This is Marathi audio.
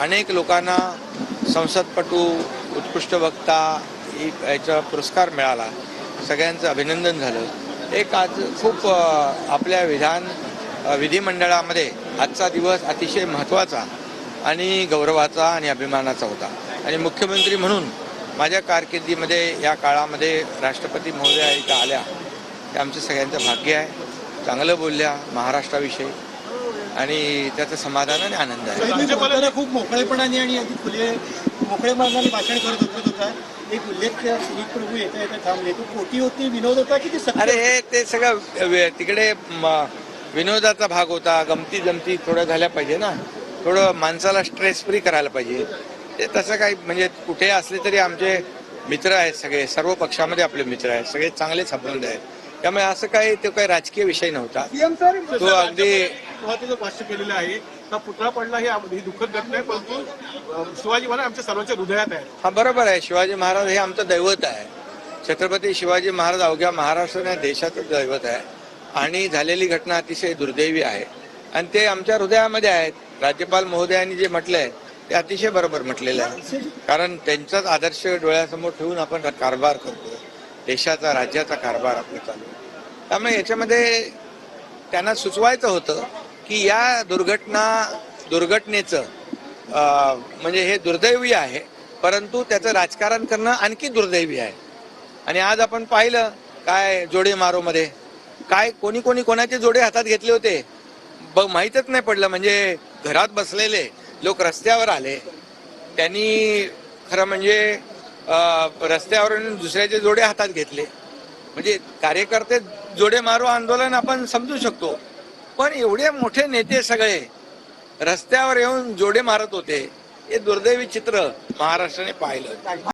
अनेक लोकांना संसदपटू, उत्कृष्ट वक्ता याचा पुरस्कार मिळाला. सगळ्यांचं अभिनंदन झालं. एक आज खूप आपल्या विधिमंडळामध्ये आजचा दिवस अतिशय महत्त्वाचा आणि गौरवाचा आणि अभिमानाचा होता. आणि मुख्यमंत्री म्हणून माझ्या कारकिर्दीमध्ये या काळामध्ये राष्ट्रपती महोदया इथं आल्या, ते आमचं सगळ्यांचं भाग्य आहे. चांगलं बोलल्या महाराष्ट्राविषयी आणि त्याचं समाधान आणि आनंद आहे. राज्यपालांना खूप मोकळेपणाने आणि अगदी खुले मोकळे मार्गाने भाषण करत होता. एक उल्लेख सुनीत प्रभू येता येता थांबले. तो कोटी होती, विनोद होता की ते अरे हे ते सगळं तिकडे विनोदाचा भाग होता. गमती जमती थोड्या झाल्या पाहिजे ना, थोडं माणसाला स्ट्रेस फ्री करायला पाहिजे. ते तसं काही म्हणजे कुठे असले तरी आमचे मित्र आहेत, सगळे सर्व पक्षामध्ये आपले मित्र आहेत, सगळे चांगले संबंध आहेत. त्यामुळे असं काही तो काही राजकीय विषय नव्हता. तो अगदी महत्वाचं भाष्य केलेलं आहे. का पुतळा पडला ही दुःखद घटना आहे, परंतु शिवाजी महाराज आमच्या सर्वांच्या हृदयात आहे. हा बरोबर आहे. शिवाजी महाराज हे आमचं दैवत आहे. छत्रपती शिवाजी महाराज अवघ्या महाराष्ट्र देशाचं दैवत आहे आणि झालेली घटना अतिशय दुर्दैवी आहे आणि ते आमच्या हृदयामध्ये आहेत. राज्यपाल महोदयांनी जे म्हटलंय ते अतिशय बरोबर म्हटलेलं आहे. कारण त्यांचाच आदर्श डोळ्यासमोर ठेवून आपण कारभार करतो. देशाचा राज्याचा कारभार आपला चालू आहे. त्यामुळे याच्यामध्ये त्यांना सुचवायचं होतं की या दुर्घटनेचं म्हणजे हे दुर्दैवी आहे, परंतु त्याचं राजकारण करणं आणखी दुर्दैवी आहे. आणि आज आपण पाहिलं काय जोडे मारो मध्ये काय कोणी कोणाचे जोडे हातात घेतले होते माहीतच नाही पडलं. म्हणजे घरात बसलेले लोक रस्त्यावर आले, त्यांनी खरं म्हणजे रस्त्यावरून दुसऱ्याचे जोडे हातात घेतले. म्हणजे कार्यकर्ते जोडे मारो आंदोलन आपण समजू शकतो, पण एवढे मोठे नेते सगळे रस्त्यावर येऊन जोडे मारत होते, हे दुर्दैवी चित्र महाराष्ट्राने पाहिलं.